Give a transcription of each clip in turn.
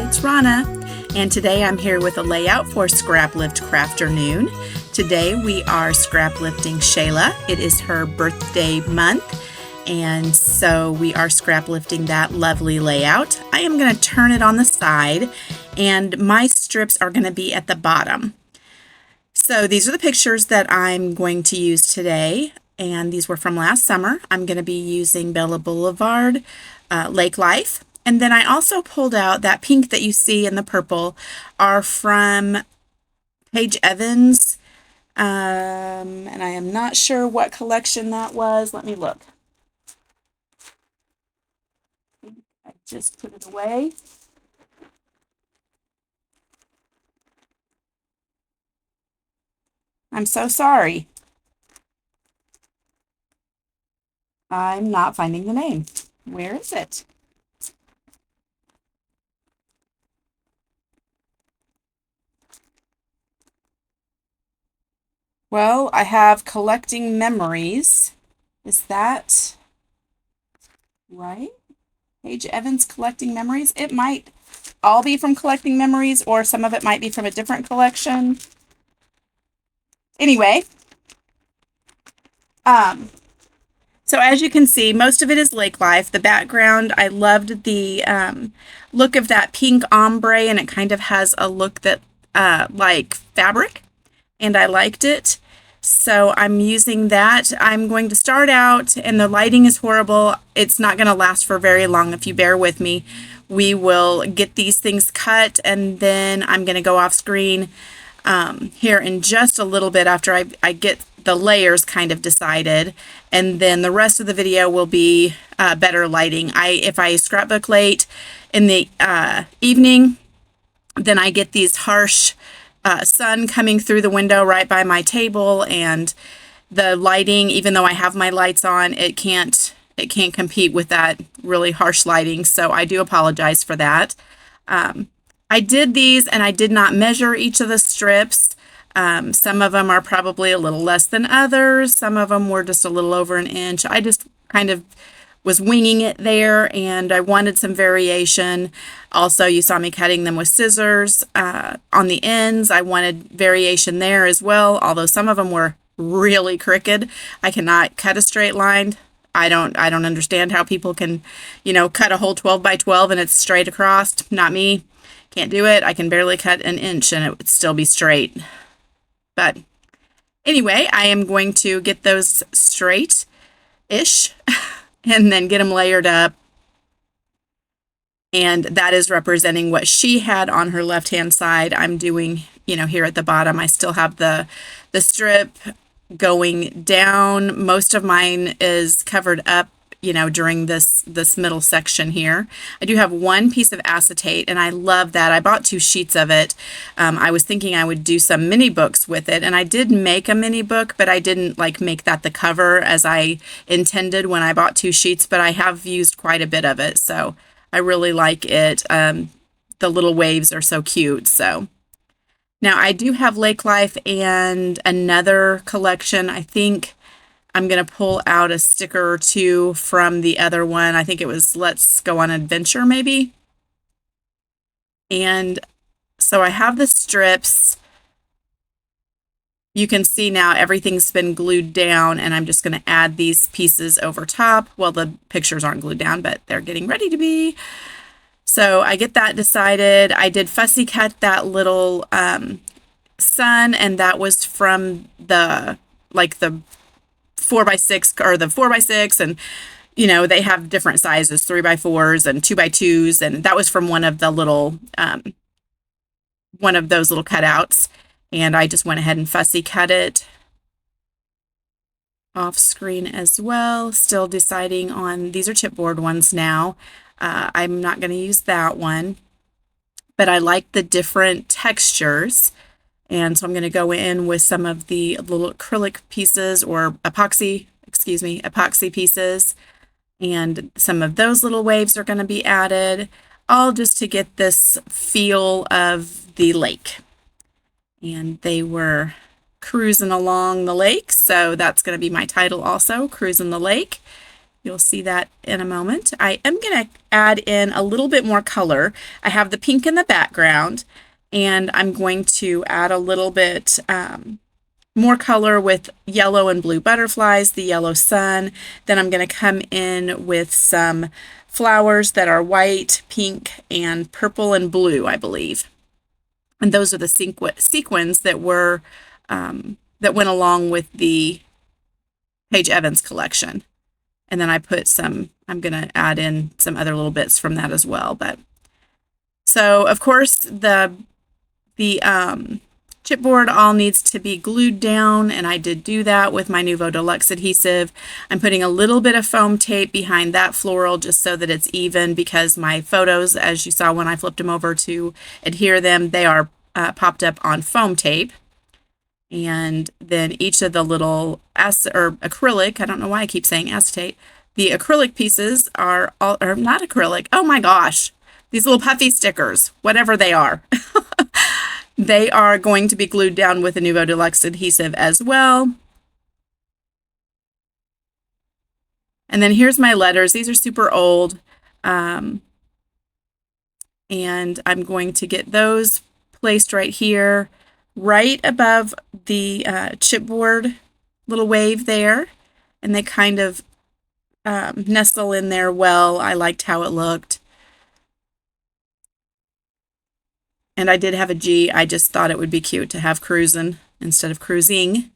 it's Rona, and today I'm here with a layout for Scraplift Crafternoon. Today we are scraplifting Shala. It is her birthday month, and so we are scraplifting that lovely layout. I am going to turn it on the side, and my strips are going to be at the bottom. So these are the pictures that I'm going to use today, and these were from last summer. I'm going to be using Blvd, Lake Life. And then I also pulled out that pink that you see and the purple are from Paige Evans. And I am not sure what collection that was. Let me look. I just put it away. I'm so sorry. I'm not finding the name. Where is it? Well, I have Collecting Memories. Is that right? Paige Evans Collecting Memories? It might all be from Collecting Memories, or some of it might be from a different collection. Anyway, so as you can see, most of it is Lake Life. The background, I loved the look of that pink ombre, and it kind of has a look that like fabric, and I liked it. So I'm using that. I'm going to start out, and the lighting is horrible. It's not going to last for very long if you bear with me. We will get these things cut, and then I'm going to go off screen here in just a little bit after I get the layers kind of decided, and then the rest of the video will be better lighting. If I scrapbook late in the evening, then I get these harsh sun coming through the window right by my table, and the lighting, even though I have my lights on, it can't compete with that really harsh lighting. So I do apologize for that. I did these, and I did not measure each of the strips. Some of them are probably a little less than others. Some of them were just a little over an inch. I just kind of was winging it there, and I wanted some variation. Also, you saw me cutting them with scissors on the ends. I wanted variation there as well, although some of them were really crooked. I cannot cut a straight line. I don't understand how people can, cut a whole 12 by 12 and it's straight across. Not me. Can't do it. I can barely cut an inch and it would still be straight. But anyway, I am going to get those straight-ish and then get them layered up. And that is representing what she had on her left-hand side. I'm doing, here at the bottom, I still have the strip going down. Most of mine is covered up, during this middle section here. I do have one piece of acetate, and I love that. I bought 2 sheets of it. I was thinking I would do some mini books with it, and I did make a mini book, but I didn't make that the cover as I intended when I bought 2 sheets, but I have used quite a bit of it, so I really like it. The little waves are so cute. So now I do have Lake Life and another collection. I think I'm going to pull out a sticker or 2 from the other one. I think it was Let's Go on Adventure, maybe. And so I have the strips. You can see now everything's been glued down, and I'm just going to add these pieces over top. Well, the pictures aren't glued down, but they're getting ready to be. So I get that decided. I did fussy cut that little sun, and that was from the 4x6 or the 4x6, and they have different sizes, 3x4s and 2x2s, and that was from one of the little one of those little cutouts, and I just went ahead and fussy cut it off screen as well. Still deciding on, these are chipboard ones now. I'm not going to use that one, but I like the different textures. And so I'm going to go in with some of the little acrylic pieces, or epoxy pieces. And some of those little waves are going to be added, all just to get this feel of the lake. And they were cruising along the lake, so that's going to be my title also, Cruising the Lake. You'll see that in a moment. I am going to add in a little bit more color. I have the pink in the background, and I'm going to add a little bit more color with yellow and blue butterflies, the yellow sun. Then I'm going to come in with some flowers that are white, pink, and purple and blue, I believe. And those are the sequins that were that went along with the Paige Evans collection. And then I put some, I'm going to add in some other little bits from that as well. But so of course the chipboard all needs to be glued down, and I did do that with my Nuvo Deluxe adhesive. I'm putting a little bit of foam tape behind that floral just so that it's even, because my photos, as you saw when I flipped them over to adhere them, they are popped up on foam tape. And then each of the little acrylic, I don't know why I keep saying acetate, the acrylic pieces are all, or not acrylic, oh my gosh, these little puffy stickers, whatever they are. They are going to be glued down with a Nuvo Deluxe adhesive as well. And then here's my letters. These are super old. And I'm going to get those placed right here, right above the chipboard little wave there. And they kind of nestle in there well. I liked how it looked. And I did have a G. I just thought it would be cute to have cruisin' instead of cruising.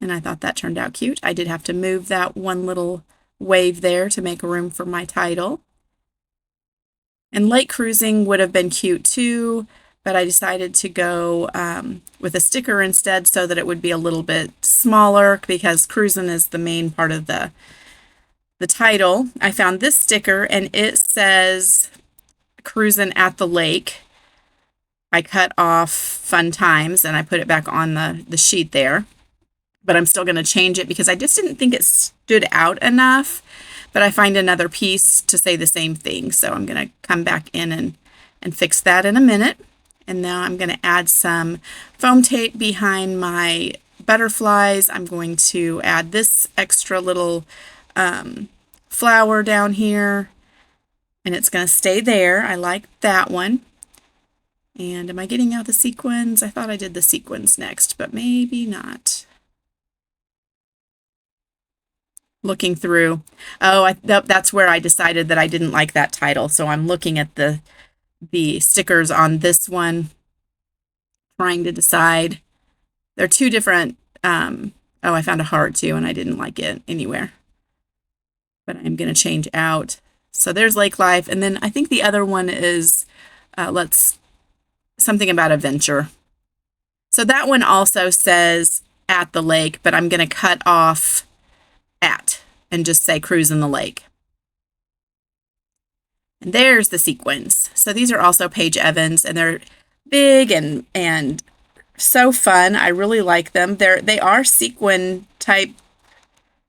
And I thought that turned out cute. I did have to move that one little wave there to make room for my title. And lake cruising would have been cute too, but I decided to go with a sticker instead so that it would be a little bit smaller, because cruisin' is the main part of the title. I found this sticker and it says cruisin' at the lake. I cut off fun times and I put it back on the sheet there, but I'm still going to change it because I just didn't think it stood out enough. But I find another piece to say the same thing, so I'm going to come back in and fix that in a minute. And now I'm going to add some foam tape behind my butterflies. I'm going to add this extra little flower down here, and it's going to stay there. I like that one. And am I getting out the sequins? I thought I did the sequins next, but maybe not. Looking through. Oh, that's where I decided that I didn't like that title. So I'm looking at the stickers on this one, trying to decide. They're two different. Oh, I found a heart too, and I didn't like it anywhere. But I'm going to change out. So there's Lake Life, and then I think the other one is something about adventure. So that one also says at the lake, but I'm going to cut off at and just say cruise in the lake. And there's the sequins. So these are also Paige Evans, and they're big and so fun. I really like them. They are sequin type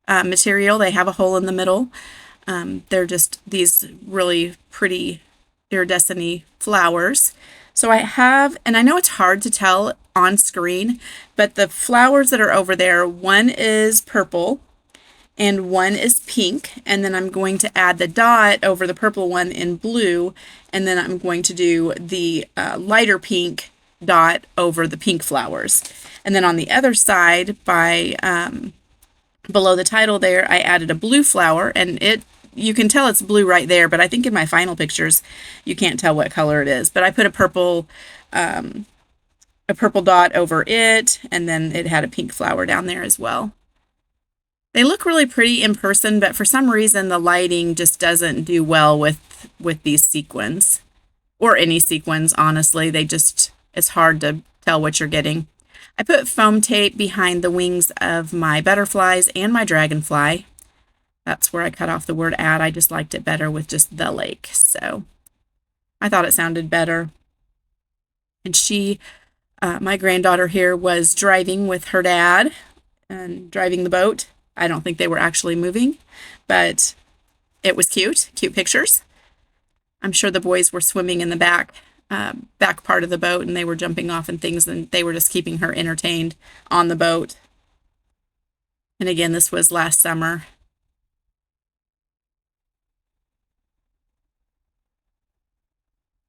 material. They have a hole in the middle. They're just these really pretty iridescent flowers. So I have, and I know it's hard to tell on screen, but the flowers that are over there, one is purple and one is pink, and then I'm going to add the dot over the purple one in blue, and then I'm going to do the lighter pink dot over the pink flowers. And then on the other side, by below the title there, I added a blue flower, and you can tell it's blue right there, but I think in my final pictures you can't tell what color it is. But I put a purple dot over it, and then it had a pink flower down there as well. They look really pretty in person, but for some reason the lighting just doesn't do well with these sequins, or any sequins, honestly. It's hard to tell what you're getting. I put foam tape behind the wings of my butterflies and my dragonfly. That's where I cut off the word at. I just liked it better with just the lake, so I thought it sounded better. And my granddaughter here was driving with her dad and driving the boat. I don't think they were actually moving, but it was cute pictures. I'm sure the boys were swimming in the back part of the boat, and they were jumping off and things, and they were just keeping her entertained on the boat. And again, this was last summer.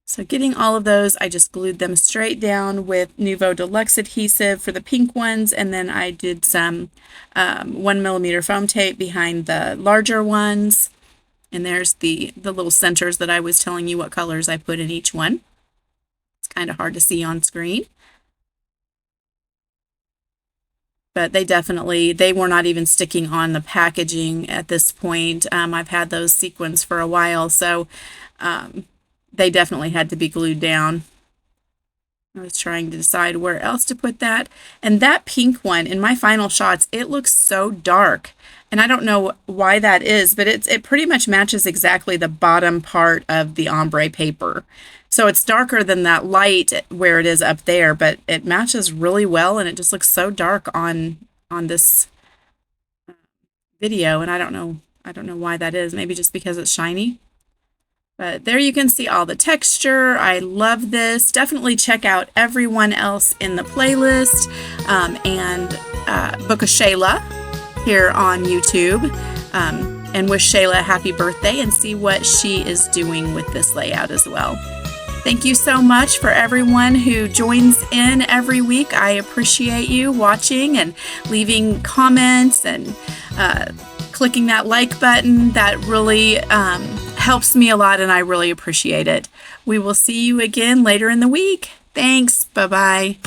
So getting all of those, I just glued them straight down with Nuvo Deluxe adhesive for the pink ones, and then I did some 1mm foam tape behind the larger ones. And there's the little centers that I was telling you what colors I put in each one. It's kind of hard to see on screen. But they were not even sticking on the packaging at this point. I've had those sequins for a while, so they definitely had to be glued down. I was trying to decide where else to put that. And that pink one, in my final shots, it looks so dark. And I don't know why that is, but it pretty much matches exactly the bottom part of the ombre paper. So it's darker than that light where it is up there, but it matches really well, and it just looks so dark on this video, and I don't know why that is. Maybe just because it's shiny. But there you can see all the texture. I love this. Definitely check out everyone else in the playlist, and Book of Shala here on YouTube, and wish Shala a happy birthday and see what she is doing with this layout as well. Thank you so much for everyone who joins in every week. I appreciate you watching and leaving comments and clicking that like button. That really helps me a lot, and I really appreciate it. We will see you again later in the week. Thanks. Bye-bye.